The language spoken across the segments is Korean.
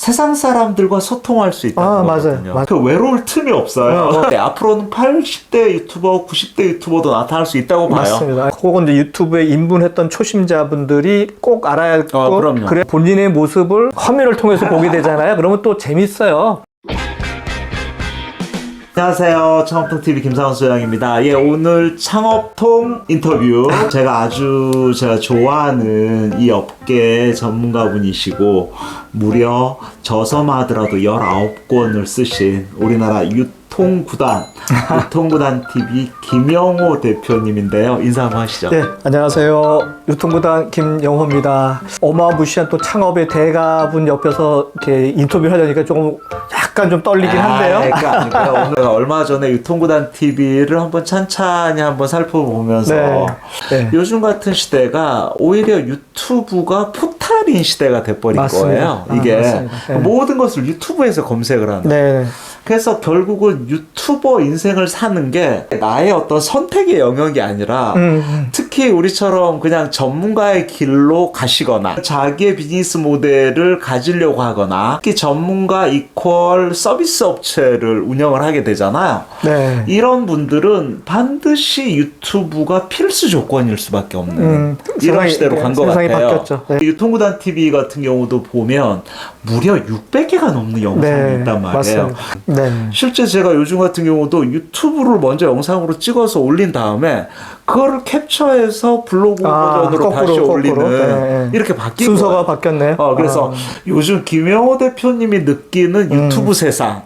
세상 사람들과 소통할 수 있다는 거거든요. 맞아요. 그 외로울 틈이 없어요. 네, 앞으로는 80대 유튜버, 90대 유튜버도 나타날 수 있다고 봐요. 맞습니다. 혹은 이제 유튜브에 입문했던 초심자분들이 꼭 알아야 할 것, 그래 본인의 모습을 화면을 통해서 보게 되잖아요. 그러면 또 재밌어요. 안녕하세요. 창업통TV 김상훈 소장입니다. 예, 오늘 창업통 인터뷰. 제가 좋아하는 이 업계의 전문가분이시고, 무려 저서만 하더라도 19권을 쓰신 우리나라 유통구단 TV 김영호 대표님인데요. 인사 한번 하시죠. 네, 안녕하세요. 유통구단 김영호입니다. 어마무시한 또 창업의 대가분 옆에서 이렇게 인터뷰를 하려니까 조금 약간 좀 떨리긴 한데요. 그러니까 오늘 얼마 전에 유통구단 TV를 한번 찬찬히 한번 살펴보면서 요즘 같은 시대가 오히려 유튜브가 포탈인 시대가 돼버린 거예요. 이게 모든 것을 유튜브에서 검색을 하는. 그래서 결국은 유튜버 인생을 사는 게 나의 어떤 선택의 영역이 아니라 특히 우리처럼 그냥 전문가의 길로 가시거나 자기의 비즈니스 모델을 가지려고 하거나 특히 전문가 이퀄 서비스 업체를 운영을 하게 되잖아요. 이런 분들은 반드시 유튜브가 필수 조건일 수밖에 없는 이런 시대로 간 것 같아요. 바뀌었죠. 유통구단 TV 같은 경우도 보면 무려 600개가 넘는 영상이 있단 말이에요. 실제 제가 요즘 같은 경우도 유튜브를 먼저 영상으로 찍어서 올린 다음에 그거를 캡처해서 블로그 버전으로 다시 올리는 이렇게 바뀐 순서가 바뀌었네. 그래서 요즘 김영호 대표님이 느끼는 유튜브 세상,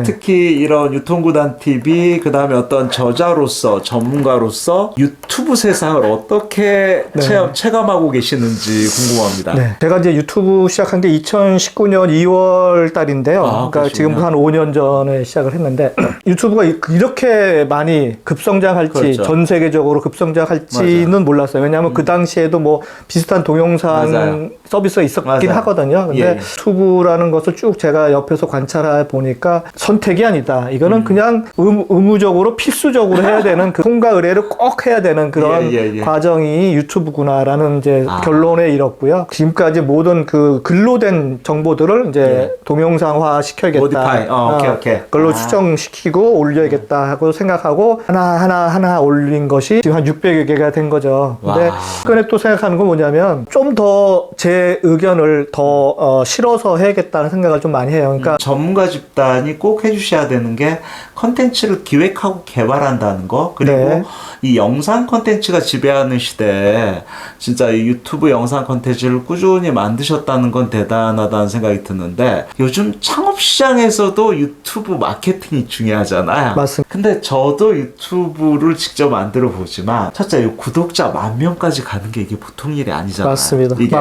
특히 이런 유통구단 TV, 그 다음에 어떤 저자로서 전문가로서 유튜브 세상을 어떻게 체감하고 계시는지 궁금합니다. 제가 이제 유튜브 시작한 게 2019년 2월 달인데요. 그러니까 지금 한 5년 전에 시작을 했는데 유튜브가 이렇게 많이 급성장할지 전 세계적으로 급성장할지는 몰랐어요. 왜냐하면 그 당시에도 뭐 비슷한 동영상 서비스가 있었긴 하거든요. 근데 유튜브라는 것을 쭉 제가 옆에서 관찰해 보니까 선택이 아니다. 이거는 그냥 의무적으로 필수적으로 해야 되는 그 통과 의뢰를 꼭 해야 되는 그런 과정이 유튜브구나라는 이제 결론에 이르렀고요. 지금까지 모든 그 글로 된 정보들을 이제 동영상화 시켜야겠다. 그걸로 수정시키고 올려야겠다 하고 생각하고 하나 올린 것이 지금 한 600여 개가 된 거죠. 근데 최근에 또 생각하는 건 뭐냐면 좀 더 제 의견을 더 실어서 해야겠다는 생각을 좀 많이 해요. 그러니까 전문가 집단이 꼭 해주셔야 되는 게 컨텐츠를 기획하고 개발한다는 거, 그리고 이 영상 컨텐츠가 지배하는 시대에 진짜 이 유튜브 영상 컨텐츠를 꾸준히 만드셨다는 건 대단하다는 생각이 드는데, 요즘 창업 시장에서도 유튜브 마케팅이 중요하잖아요. 맞습니다. 근데 저도 유튜브를 직접 만들어 보지만 첫째 이 구독자 10,000명까지 가는 게 이게 보통 일이 아니잖아요. 맞습니다. 이게.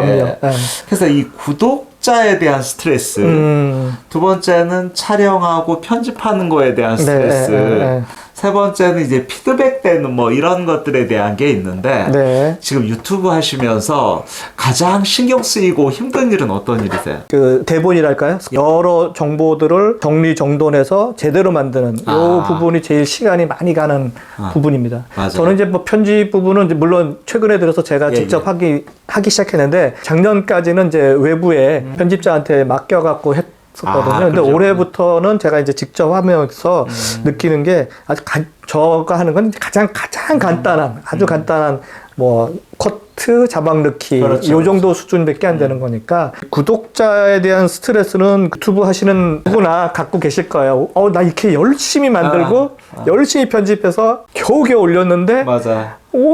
그래서 이 구독자에 대한 스트레스, 두 번째는 촬영하고 편집하는 거에 대한 스트레스, 세 번째는 이제 피드백되는 뭐 이런 것들에 대한 게 있는데 지금 유튜브 하시면서 가장 신경 쓰이고 힘든 일은 어떤 일이세요? 그 대본이랄까요? 여러 정보들을 정리정돈해서 제대로 만드는 이 부분이 제일 시간이 많이 가는 부분입니다. 저는 이제 뭐 편집 부분은 이제 물론 최근에 들어서 제가 직접 하기 시작했는데 작년까지는 이제 외부에 편집자한테 맡겨갖고 했었거든요. 근데 올해부터는 제가 이제 직접 하면서 느끼는 게 아주 저가 하는 건 가장 간단한, 아주 간단한 뭐 커트, 자막 넣기 요 정도 수준밖에 안 되는 거니까 구독자에 대한 스트레스는 유튜브 하시는 누구나 갖고 계실 거예요. 나 이렇게 열심히 만들고 열심히 편집해서 겨우겨우 올렸는데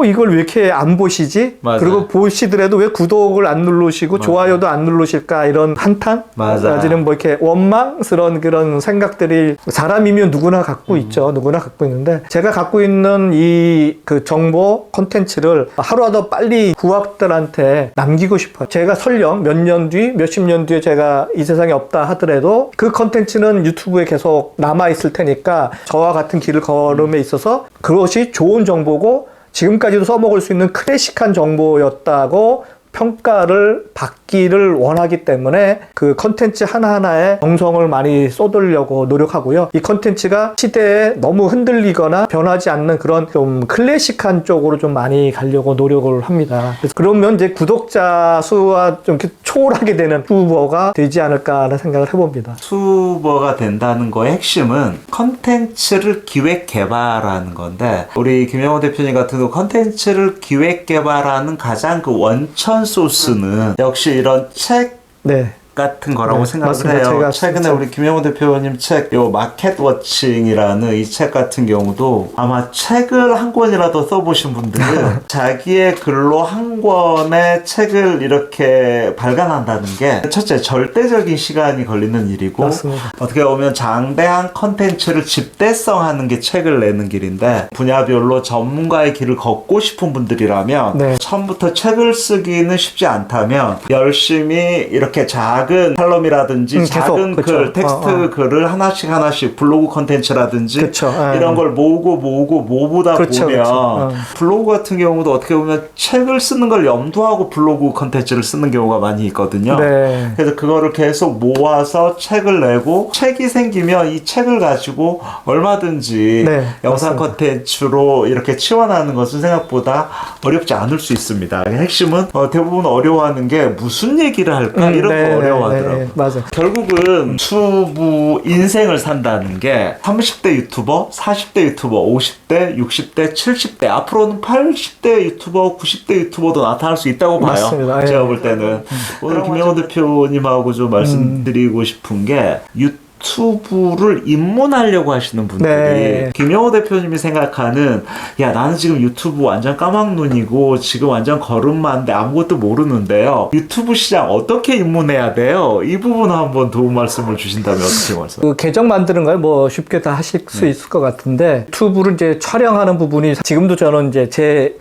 이걸 왜 이렇게 안 보시지? 그리고 보시더라도 왜 구독을 안 누르시고 좋아요도 안 누르실까? 이런 한탄? 내지는 뭐 이렇게 원망스러운 그런 생각들이 사람이면 누구나 갖고 있죠. 누구나 갖고 있는데 제가 갖고 있는 이 그 정보 콘텐츠를 하루라도 빨리 구학들한테 남기고 싶어요. 제가 설령 몇 년 뒤, 몇십 년 뒤에 제가 이 세상에 없다 하더라도 그 콘텐츠는 유튜브에 계속 남아있을 테니까 저와 같은 길을 걸음에 있어서 그것이 좋은 정보고 지금까지도 써먹을 수 있는 클래식한 정보였다고 평가를 받기 있기를 원하기 때문에 그 컨텐츠 하나하나에 정성을 많이 쏟으려고 노력하고요. 이 컨텐츠가 시대에 너무 흔들리거나 변하지 않는 그런 좀 클래식한 쪽으로 좀 많이 가려고 노력을 합니다. 그래서 그러면 이제 구독자 수와 좀 이렇게 초월하게 되는 유튜버가 되지 않을까라는 생각을 해봅니다. 유튜버가 된다는 거의 핵심은 컨텐츠를 기획 개발하는 건데, 우리 김영호 대표님 같은 경우 컨텐츠를 기획 개발하는 가장 그 원천 소스는 역시 이런 책 네. 같은 거라고 생각을 맞습니다. 해요. 제가 최근에 진짜... 우리 김영호 대표님 책, 요 마켓워칭이라는 이 책 같은 경우도 아마 책을 한 권이라도 써보신 분들은 자기의 글로 한 권의 책을 이렇게 발간한다는 게 첫째 절대적인 시간이 걸리는 일이고, 맞습니다. 어떻게 보면 장대한 컨텐츠를 집대성하는 게 책을 내는 길인데, 분야별로 전문가의 길을 걷고 싶은 분들이라면 네. 처음부터 책을 쓰기는 쉽지 않다면 열심히 이렇게 작은 칼럼이라든지 작은 계속, 글, 그쵸. 텍스트 글을 하나씩 블로그 컨텐츠라든지 그쵸. 이런 걸 모으다 그쵸, 보면 그쵸. 블로그 같은 경우도 어떻게 보면 책을 쓰는 걸 염두하고 블로그 컨텐츠를 쓰는 경우가 많이 있거든요. 네. 그래서 그거를 계속 모아서 책을 내고, 책이 생기면 이 책을 가지고 얼마든지 네, 영상 맞습니다. 컨텐츠로 이렇게 치환하는 것은 생각보다 어렵지 않을 수 있습니다. 핵심은 대부분 어려워하는 게 무슨 얘기를 할까 이런 거 어려워하더라고요. 네, 맞아요. 결국은 유튜브 인생을 산다는 게 30대 유튜버, 40대 유튜버, 50대, 60대, 70대, 앞으로는 80대 유튜버, 90대 유튜버도 나타날 수 있다고 봐요. 맞습니다. 제가 볼 때는. 오늘 김영호 대표님하고 좀 말씀드리고 싶은 게, 유튜브를 입문하려고 하시는 분들이 네. 김영호 대표님이 생각하는, 야 나는 지금 유튜브 완전 까막눈이고 지금 완전 걸음마인데 아무것도 모르는데요, 유튜브 시장 어떻게 입문해야 돼요? 이 부분 한번 도움 말씀을 주신다면 어떻게 말씀? 그 계정 만드는 걸 뭐 쉽게 다 하실 수 있을 것 같은데, 유튜브를 이제 촬영하는 부분이 지금도 저는 이제 제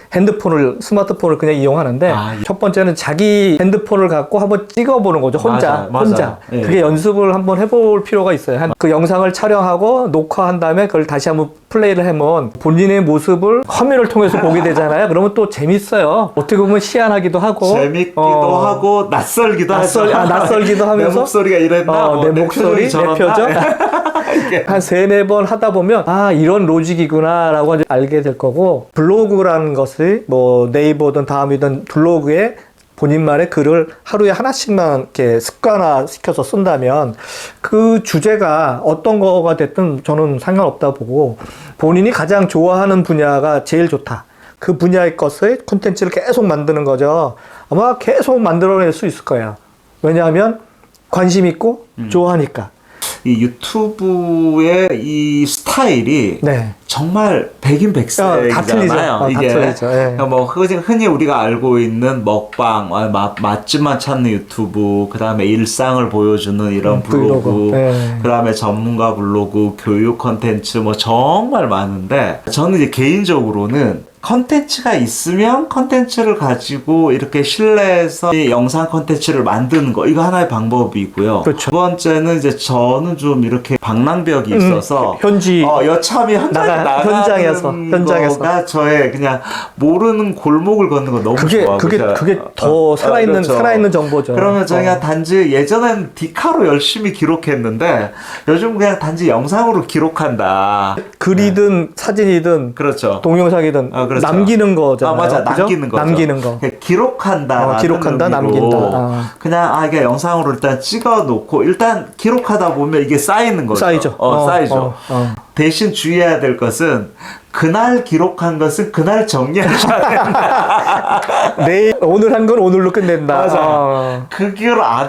스마트폰을 그냥 이용하는데, 첫 번째는 자기 핸드폰을 갖고 한번 찍어보는 거죠. 혼자. 예. 그게 연습을 한번 해볼 필요가 있어요. 그 영상을 촬영하고 녹화한 다음에 그걸 다시 한번 플레이를 하면 본인의 모습을 화면을 통해서 보게 되잖아요. 그러면 또 재밌어요. 어떻게 보면 희한하기도 하고, 재밌기도 하고 낯설기도 하죠. 낯설기도 하면서 내 목소리가 이랬나? 내 목소리, 내 표정. 한 3-4번 하다 보면 이런 로직이구나 라고 알게 될 거고, 블로그라는 것이 뭐 네이버든 다음이든 블로그에 본인만의 글을 하루에 하나씩만 이렇게 습관화 시켜서 쓴다면 그 주제가 어떤 거가 됐든 저는 상관없다 보고, 본인이 가장 좋아하는 분야가 제일 좋다. 그 분야의 것의 콘텐츠를 계속 만드는 거죠. 아마 계속 만들어낼 수 있을 거예요. 왜냐하면 관심 있고 좋아하니까. 이 유튜브의 이 스타일이 네. 정말 백인백색이잖아요. 다 틀리죠. 이게 다 틀리죠. 예. 뭐 흔히 우리가 알고 있는 먹방, 맛집만 찾는 유튜브, 그 다음에 일상을 보여주는 이런 블로그, 예. 그 다음에 전문가 블로그, 교육 컨텐츠 뭐 정말 많은데, 저는 이제 개인적으로는 컨텐츠가 있으면 컨텐츠를 가지고 이렇게 실내에서 이 영상 컨텐츠를 만드는 거, 이거 하나의 방법이고요. 그렇죠. 두 번째는 이제 저는 좀 이렇게 방랑벽이 있어서 현지 여참이 현장에서 거가 저의 그냥 모르는 골목을 걷는 거 너무 좋아하고, 그게 더 살아있는 그렇죠. 살아있는 정보죠. 그러면 저희가 단지 예전엔 디카로 열심히 기록했는데 요즘 그냥 단지 영상으로 기록한다. 글이든 사진이든 그렇죠. 동영상이든 그렇죠. 남기는 거잖아요. 맞아. 그죠? 남기는 거죠. 남기는 거. 기록한다. 기록한다, 남긴다. 그냥 이게 영상으로 일단 찍어 놓고 일단 기록하다 보면 이게 쌓이는 거죠. 쌓이죠. 쌓이죠. 대신 주의해야 될 것은, 그날 기록한 것은 그날 정리하셔야 된다. 오늘 한 건 오늘로 끝낸다. 맞아.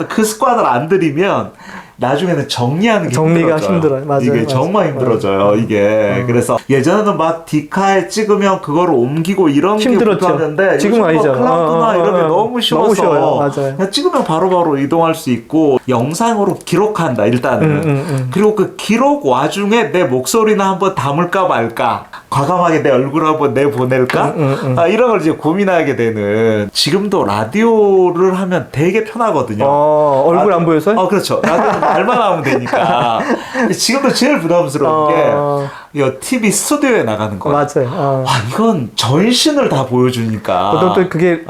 그 습관을 안 들이면 나중에는 정리하는 게 정리가 힘들어져요. 힘들어요. 맞아요. 이게 정말 힘들어져요. 이게. 그래서 예전에는 막 디카에 찍으면 그거를 옮기고 이런 힘들었죠. 게 붙었는데 지금은 아니죠. 클라우드나 이런 게 너무 쉬워서 너무 쉬워요. 맞아요. 그냥 찍으면 바로바로 이동할 수 있고, 영상으로 기록한다 일단은. 그리고 그 기록 와중에 내 목소리나 한번 담을까 말까. 과감하게 내 얼굴 한번 내보낼까? 이런 걸 이제 고민하게 되는. 지금도 라디오를 하면 되게 편하거든요. 얼굴 안 보여서? 그렇죠. 라디오는 말만 하면 되니까. 지금도 제일 부담스러운 게 TV 스튜디오에 나가는 거예요. 맞아요. 이건 전신을 다 보여주니까. 또 그게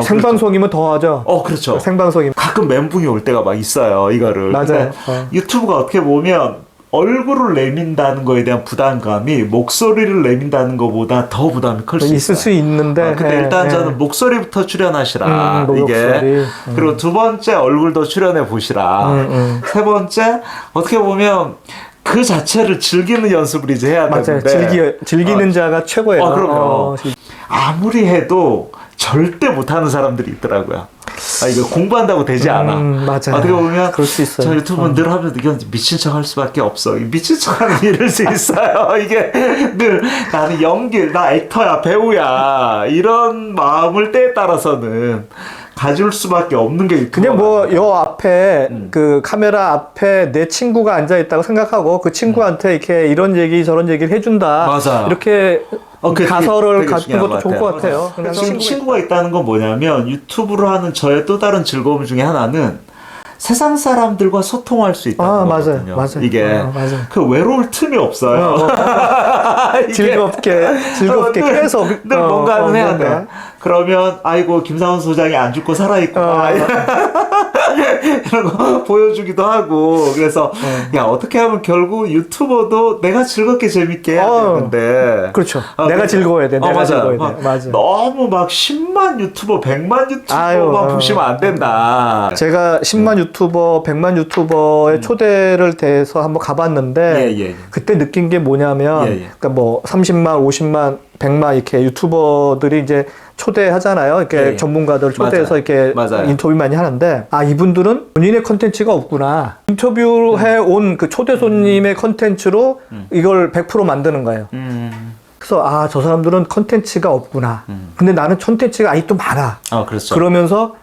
생방송이면 더 하죠. 그렇죠. 생방송이면. 가끔 멘붕이 올 때가 막 있어요, 이거를. 맞아요. 유튜브가 어떻게 보면 얼굴을 내민다는 거에 대한 부담감이 목소리를 내민다는 것보다 더 부담이 클 수 있어요. 있을 수 있는데. 근데 일단 저는 목소리부터 출연하시라. 이게. 그리고 두 번째 얼굴도 출연해 보시라. 세 번째 어떻게 보면 그 자체를 즐기는 연습을 이제 해야 되는데. 맞아요. 즐기는 자가 최고예요. 그럼요. 아무리 해도 절대 못하는 사람들이 있더라고요. 이거 공부한다고 되지 않아. 맞아요. 어떻게 보면 그럴 수 있어요. 저 유튜브는 늘 하면 이건 미친 척 할 수밖에 없어. 미친 척하는 일일 수 있어요. 이게 늘 나는 연기, 나 액터야, 배우야 이런 마음을 때에 따라서는 가질 수밖에 없는 게 그냥 요 앞에 그 카메라 앞에 내 친구가 앉아 있다고 생각하고 그 친구한테 이렇게 이런 얘기 저런 얘기를 해준다. 맞아. 이렇게 가설을 갖는 것도 좋을 것 같아요. 지금 친구가 있다는 건 뭐냐면 유튜브로 하는 저의 또 다른 즐거움 중에 하나는 세상 사람들과 소통할 수 있다는 거거든요. 맞아요. 이게 맞아요. 그 외로울 틈이 없어요. 즐겁게 계속 늘 뭔가는 해야 돼. 그러면 아이고 김상훈 소장이 안 죽고 살아있구나 이런 거 보여주기도 하고. 그래서 야 어떻게 하면 결국 유튜버도 내가 즐겁게 재밌게 해야 되는데. 그렇죠. 내가 즐거워야 돼. 내가 즐거워야 돼. 맞아. 너무 막 10만 유튜버 100만 유튜버만 보시면 안 된다. 제가 10만 유튜버 100만 유튜버의 초대를 대해서 한번 가봤는데 그때 느낀 게 뭐냐면 그러니까 뭐 30만 50만 100만 이렇게 유튜버들이 이제 초대하잖아요. 이렇게 전문가들 초대해서 이렇게 인터뷰 많이 하는데 이분들은 본인의 컨텐츠가 없구나. 인터뷰해 온 그 초대 손님의 컨텐츠로 이걸 100% 만드는 거예요. 그래서 저 사람들은 컨텐츠가 없구나. 근데 나는 컨텐츠가 아직도 많아. 그렇죠. 그러면서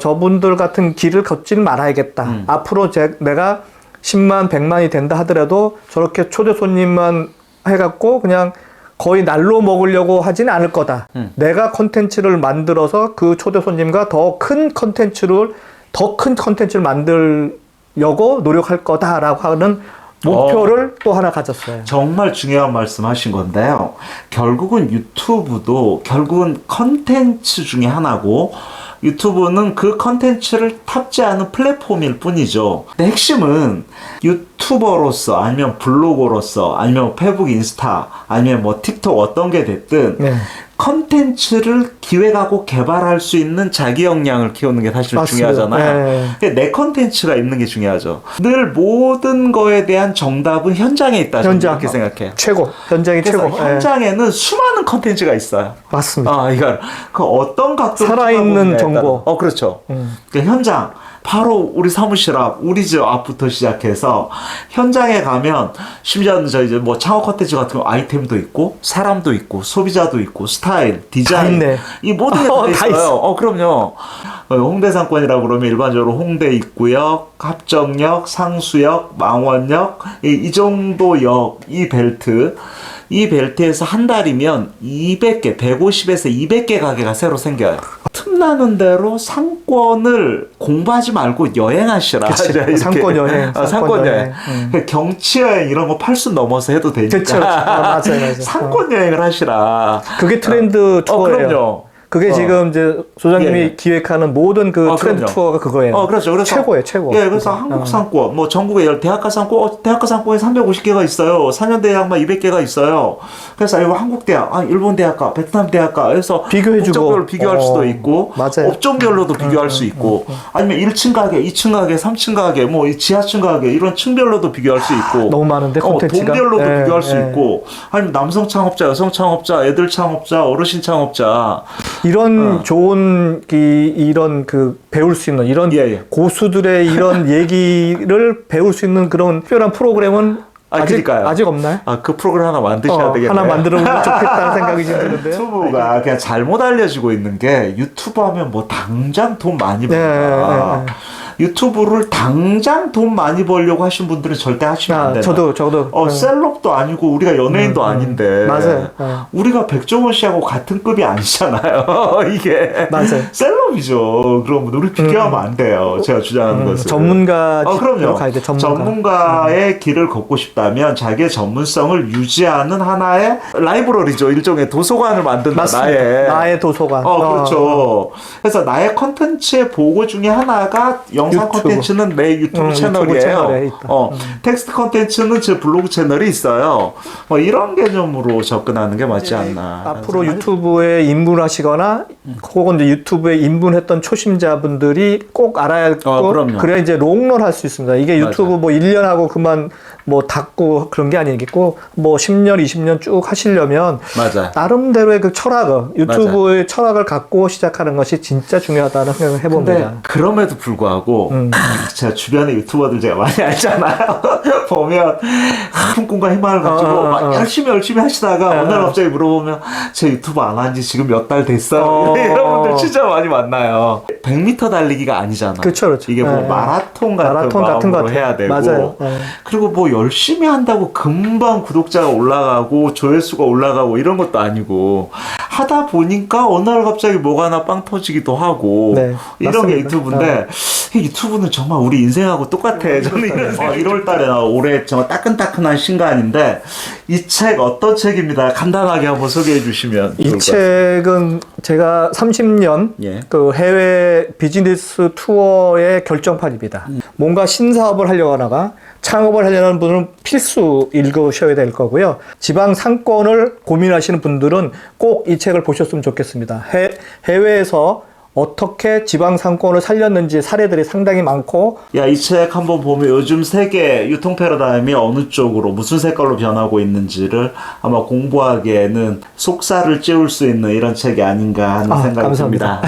저분들 같은 길을 걷지는 말아야겠다. 앞으로 내가 10만 100만이 된다 하더라도 저렇게 초대 손님만 해갖고 그냥 거의 날로 먹으려고 하지는 않을 거다. 내가 컨텐츠를 만들어서 그 초대 손님과 더 큰 컨텐츠를 만들려고 노력할 거다라고 하는 목표를 또 하나 가졌어요. 정말 중요한 말씀 하신 건데요. 결국은 유튜브도 결국은 컨텐츠 중에 하나고 유튜브는 그 컨텐츠를 탑재하는 플랫폼일 뿐이죠. 근데 핵심은 유튜버로서 아니면 블로거로서 아니면 페북, 인스타 아니면 뭐 틱톡 어떤 게 됐든 컨텐츠를 기획하고 개발할 수 있는 자기 역량을 키우는 게 사실 중요하잖아요. 내 컨텐츠가 있는 게 중요하죠. 늘 모든 거에 대한 정답은 현장에 있다. 이렇게 생각해요. 최고. 현장이 최고. 현장에는 수많은 컨텐츠가 있어요. 맞습니다. 이거 그 어떤 각도로 살아있는 정보. 그렇죠. 그 현장. 바로 우리 사무실 앞, 우리 집 앞부터 시작해서 현장에 가면 심지어는 저 이제 뭐 창업 컨텐츠 같은 거 아이템도 있고 사람도 있고 소비자도 있고 스타일, 디자인 이 모든 게 다 있어요. 그럼요. 홍대 상권이라고 그러면 일반적으로 홍대 입구역, 합정역, 상수역, 망원역 이 정도 역, 이 벨트에서 한 달이면 200개, 150에서 200개 가게가 새로 생겨요. 틈나는 대로 상권을 공부하지 말고 여행하시라. 상권 여행. 상권 여행. 경치 여행 이런 거 8순 넘어서 해도 되니까. 맞아요. 상권 여행을 하시라. 그게 트렌드 투어예요. 그럼요. 그게 지금 이제 소장님이 기획하는 모든 그 트렌드 투어가 그거예요. 그렇죠. 그래서 최고예요, 최고. 그래서 한국 상권, 뭐 전국에 대학가 상권, 대학가 상권에 350개가 있어요. 4년 대학만 200개가 있어요. 그래서 이거 한국 대학, 일본 대학가, 베트남 대학가, 그래서 비교해주고 국적별로 비교할 수도 있고, 업종별로도 비교할 수 있고, 아니면 1층 가게, 2층 가게, 3층 가게, 뭐 지하층 가게 이런 층별로도 비교할 수 있고, 너무 많은데 콘텐츠가 돈별로도 비교할 수 있고, 아니면 남성 창업자, 여성 창업자, 애들 창업자, 어르신 창업자. 이런 좋은 이런 그 배울 수 있는 이런 고수들의 이런 얘기를 배울 수 있는 그런 특별한 프로그램은 아직 없나요? 그 프로그램 하나 만드셔야 되겠네요. 하나 만들어보면 좋겠다는 생각이 좀 드는데요. 유튜브가 그냥 잘못 알려지고 있는 게 유튜브 하면 뭐 당장 돈 많이 번다. 유튜브를 당장 돈 많이 벌려고 하신 분들은 절대 하시면 안 돼요. 저도. 셀럽도 아니고 우리가 연예인도 아닌데. 맞아요. 우리가 백종원 씨하고 같은 급이 아니잖아요. 이게. 맞아요. 셀럽이죠. 그럼 우리 비교하면 안 돼요. 제가 주장하는 것은. 전문가. 그럼요. 가야 돼, 전문가의 길을 걷고 싶다면 자기의 전문성을 유지하는 하나의 라이브러리죠. 일종의 도서관을 만든다. 나의 도서관. 그렇죠. 그래서 나의 컨텐츠의 보고 중에 하나가 영상 컨텐츠는 내 유튜브 채널이에요. 텍스트 컨텐츠는 제 블로그 채널이 있어요. 이런 개념으로 접근하는 게 맞지 않나. 앞으로 유튜브에 입문하시거나 혹은 이제 유튜브에 입문했던 초심자분들이 꼭 알아야 할 거. 그래야 이제 롱런 할 수 있습니다. 이게 유튜브 뭐 1년 하고 그만 뭐 닫고 그런 게 아니겠고 뭐 10년, 20년 쭉 하시려면 나름대로의 그 철학을 유튜브의 철학을 갖고 시작하는 것이 진짜 중요하다는 생각을 해봅니다. 그럼에도 불구하고 제가 주변에 유튜버들 제가 많이 알잖아요. 보면 큰 꿈과 희망을 가지고 막 열심히 하시다가 어느 날 갑자기 물어보면 제 유튜브 안 한 지 지금 몇 달 됐어요. 이런 분들 진짜 많이 만나요. 100m 달리기가 아니잖아. 그렇죠. 이게 뭐 마라톤 같은 마음으로 해야 되고. 맞아요. 그리고 뭐 열심히 한다고 금방 구독자가 올라가고 조회수가 올라가고 이런 것도 아니고 하다 보니까 어느 날 갑자기 뭐가 하나 빵 터지기도 하고 이런 게 유튜브인데 유튜브는 정말 우리 인생하고 똑같아. 저는 이런 1월 달에 올해 정말 따끈따끈한 신간인데 이 책 어떤 책입니다. 간단하게 한번 소개해 주시면. 이 책은 제가 30년 그 해외 비즈니스 투어의 결정판입니다. 뭔가 신사업을 하려고 하다가 창업을 하려는 분은 필수 읽으셔야 될 거고요. 지방 상권을 고민하시는 분들은 꼭 이 책을 보셨으면 좋겠습니다. 해외에서 어떻게 지방 상권을 살렸는지 사례들이 상당히 많고 이 책 한번 보면 요즘 세계 유통 패러다임이 어느 쪽으로 무슨 색깔로 변하고 있는지를 아마 공부하기에는 속살을 찌울 수 있는 이런 책이 아닌가 하는 생각이 듭니다.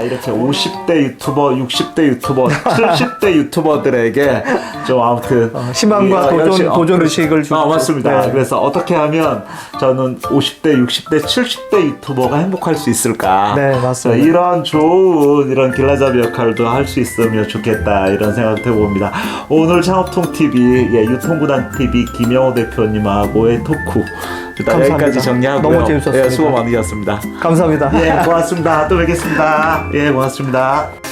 이렇게 50대 유튜버, 60대 유튜버, 70대 유튜버들에게 좀 아무튼 희망과 도전 의식을 주고 맞습니다. 그래서 어떻게 하면 저는 50대, 60대, 70대 유튜버가 행복할 수 있을까? 맞습니다. 이런 좋은 이런 길라잡이 역할도 할 수 있으면 좋겠다 이런 생각도 해봅니다. 오늘 창업통TV 유통구단TV 김영호 대표님하고의 토크 일단 여기까지 정리하고요. 너무 재밌었습니다. 수고 많으셨습니다. 감사합니다. 고맙습니다. 또 뵙겠습니다. 고맙습니다.